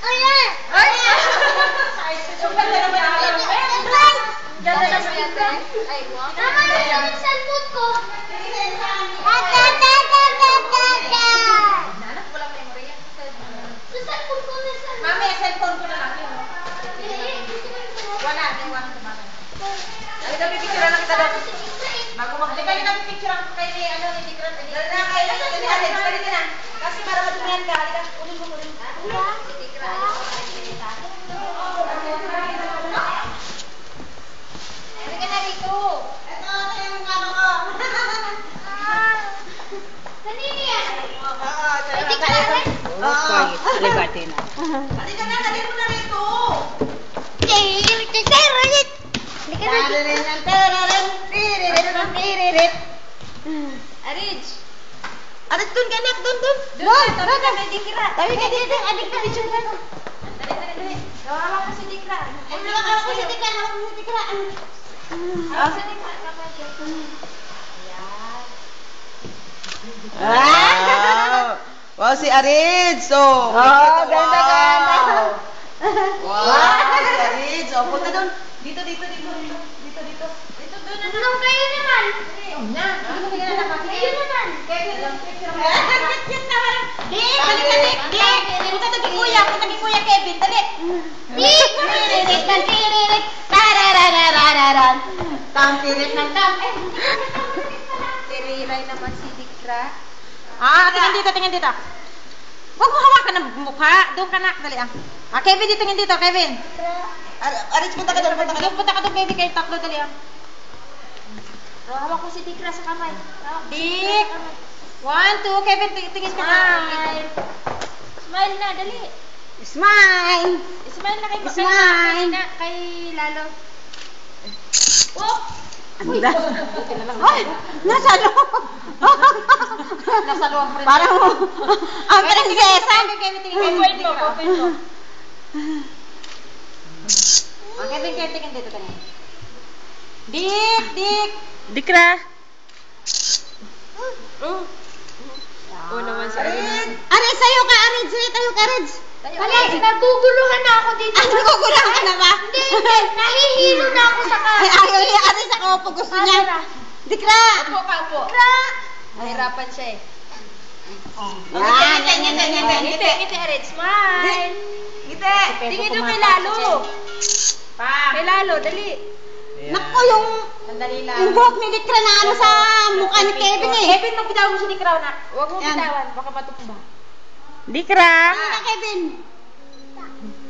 Ayan! Ayan! Sukat na naman ang ganda na sa yan. Mama, nasa yung cellphone ko. Nanak, wala memory yan. Sa cellphone ko na sa... Mami, cellphone ko na lang yun. Wala, di wala tumakan. Ay, dapat picture lang kita doon. Bago mag-dikali namin picture ang kay ni, ano, hindi ko rin. Dali ka na. Kasi para matumihan ka, halika. Unin mo. Halika na dito. Ito yung ano ko. Kanini yan? Pwede ka na rin? Oo. Alibati na. Halika na, dali mo na rito. Arij. Arij, dun ka nak, dun. Doon ka, may dikira. Tabi ka dito, adik ka dito. Dali. Gawa ko si dikira. Gawa ko si dikira. Wow, si Arij. So, ganda. Wow, si Arij. So, punta doon. Dito. Nung kayo naman. Ayun naman. Kevin lang. Cute naman. Dik, halika, Dik. Punta to kay Kuya Kevin. Dali. Dik. Tiririk. Tarararararan. Tampirit ng tam. Tiriray naman si Dikra. Tingin dito. Huwag mo hawakan ng mukha. Doon ka na. Dali Kevin, tingin dito, Kevin. Arij, punta ka doon. Punta ka doon, baby. Kayo tatlo, dali Hawak ko si Dikra sa kamay. Dik. 1, 2. Kevin, tingin ka na. Smile na, dali. Smile. Smile na kay Smile. kay Lalo. Oh! Anda. Ay! Nasa loob! Nasa loob. Parang ang prinsesa. Kevin, tingin mo. Open mo. Kevin, tingin dito. Dik. Dikra. Naman sa Arij, sayo ka, Arij. Kali, naguguluhan na ako dito. Naguguluhan ka na ba? Hindi. Nahihilo na ako sa Ay, ayaw niya. Arij, ako po gusto niya. Dikra. Upo. Nahirapan siya eh. Yan. Ngiti, Arid. Smile. Ngiti. Tingin doon kay Lalo. Kay Lalo, dali. Naku, yung buhok ni Dikra na ano sa mukha ni Kevin eh. Kevin, magbitawan mo si Dikra, nak. Huwag mo Yan. bitawan, baka matumba. Dikra. Kevin.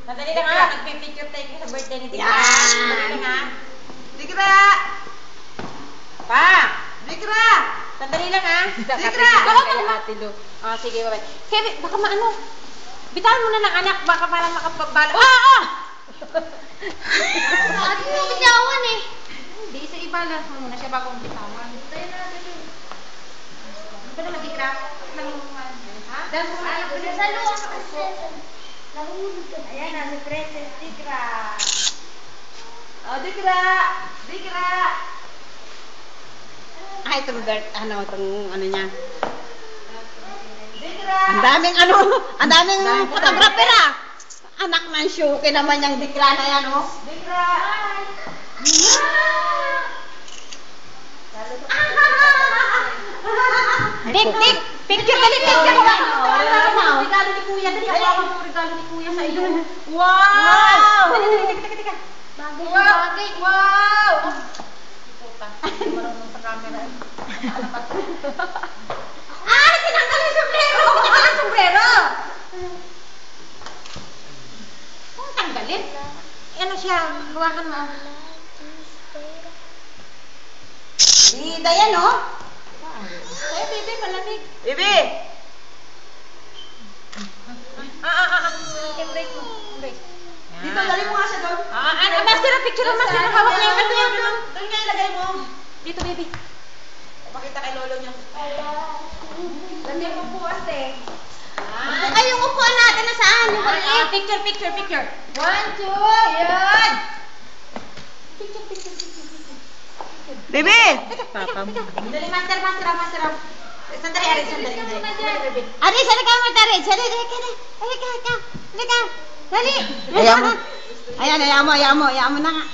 Sandali lang ha, nagpipicture tayo sa birthday ni Dikra. Yan. Sandali lang ha. Dikra. Dikra. Sandali lang ha. Dikra. Ate Lu. Sige, bye. Kevin, baka maano. Bitawan mo na ng anak, baka parang makapabala. Ate mo bitawan eh. Hindi, isa i-balance mo muna siya bago ang bitawan. Tayo na natin. Ito naman, Dikra. Ha? Dahil mo na ito. Sa loob. Nahulog ka. Ayan na, si Princess Dikra. Dikra. Ay, itong ano niya. Ang daming photographer Anak ng Shuki naman yung Dikra na yan, oh. Dikra. Dik. Picture, dali, picture. Regalo ni Kuya. Dali, hawakan mo regalo ni Kuya sa iyo. Wow! Teka. Bagay. Wow! Puta, hindi marunong sa camera. Ay, tinanggal yung sombrero! Sombrero! Kung tanggalin, ano siya, hawakan mo. Dita yan, oh. Ay, baby, malamig. Bibi! Embrace mo. Embrace. Dito, dali mo nga siya doon. Master, picture mo, master. Hawak niya. Kasi yan, Doon nga ilagay mo. dito, baby. Pakita kay lolo niya. Lagyan mo po ate. Ay, yung upuan natin na saan? Yung maliit. Picture. 1, 2, yan. Picture. Bibi! Dali, master. Sandali, Aris, sandali. Aris, halika mo, Aris. Halika. Dali. Ayaw mo. Ayan, ayaw mo na nga.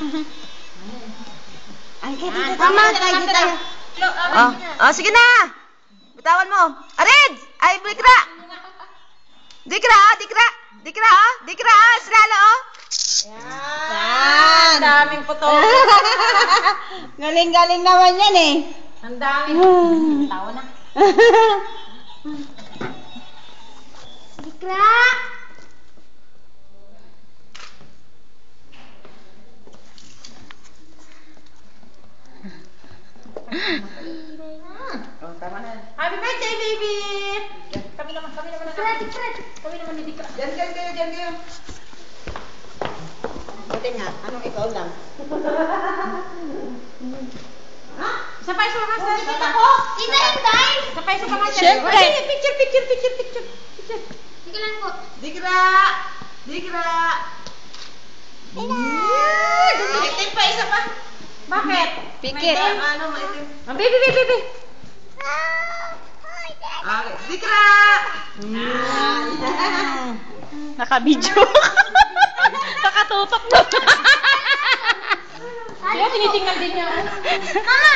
Ay, kaya tama, tayo. Sige na. Bitawan mo. Arid! Ay, Dikra! Dikra, Sralo, oh. Yan. Ang daming puto. Galing-galing naman yan eh. Ang daming. Tawa na. Dikra! Happy birthday, baby! Kami naman. Kami naman ni Dikra. Diyan kayo. Buti nga, anong ikaw lang? Isa pa, isa pa. Kita ko! Kita yung guys! Isa pa, isa pa. Siyempre. Picture. Sige lang po. Dikra! Maitim pa, isa pa. Bakit? Pikit. Maitim. Baby. Okay. Dikra! Naka-video. Nakatutok to. Kaya tinitingnan din niya. Mama!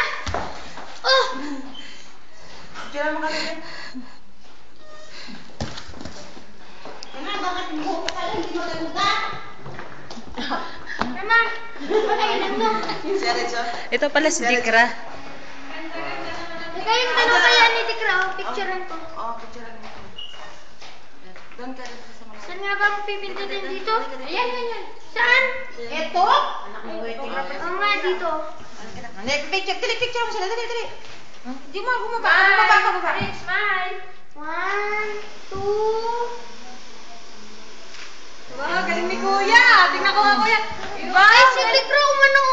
Oh! Kira mo kami din. Mama, bakit buhok ka lang? Hindi mo naluga? Mama! Bakit lang no? Seryoso? Ito pala si Dikra. Ikaw yung ano kaya ni Dikra, picturean ko. Oo, picturean mo. Doon ka rin sa mga. Saan nga ba ang pipindutin dito? Ayan. Saan? Ito? Oo nga, dito. Picture mo sila. Dali. Di mo, bumaba. Smile. 1, 2. Wow, galing ni Kuya. Tingnan ko nga, Kuya. Ay, si Dikra umano.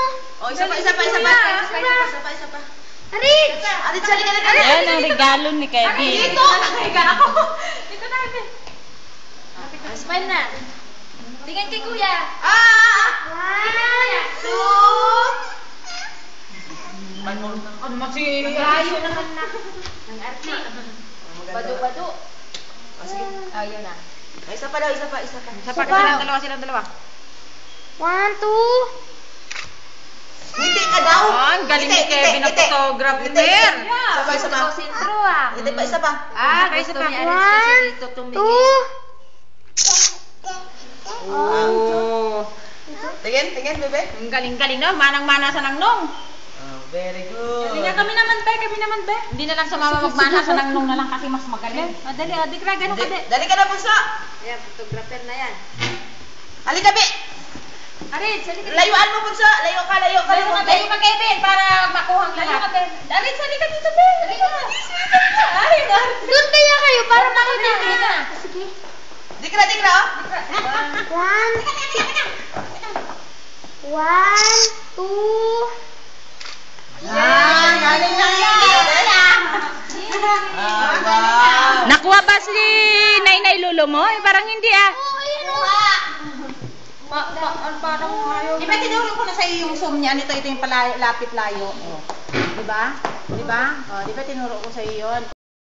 Oh, isa pa. Arit! Arit, sali ka na. Yan ang regalo ni Kevin. Dito na, Kevin. Smile na. Tingnan kay Kuya. 1, 2. Ano masi? Layo naman na. Ang arti. Bado. Sige. Ayun na. Isa pa daw. Isa pa, silang dalawa. 1, 2. Ngiti ka daw. Ang galing ni Kevin na photographer. Isa pa. Sentro ah. Ngiti pa, isa pa. Isa pa. 1, 2. Oh. Tingin, bebe. Ang galing na. Manang-mana sa nangnong. Oh, very good. Kami naman, be. Hindi na lang sa mama magmana sa nangnong na lang kasi mas magaling. Dali, Dikra, ganun ka, de. Dali ka na, bunso. Ayan, photographer na yan. Halika, be. Arid, salika. Layuan mo, bunso. Layo ka. Layo ka, Kevin, para makuha ang lahat. Arid, salika dito, be. Doon kaya kayo para makita niyo. Sige. Dikra, oh. 1, 2. Galing lang yan. Wow. Nakuha ba si Nainay Lolo mo? Parang hindi ah. Parang ayaw. Diba tinuro ko na sa iyo yung zoom niyan? Ito yung lapit layo. Oh. Diba? Diba tinuro ko sa iyo yun.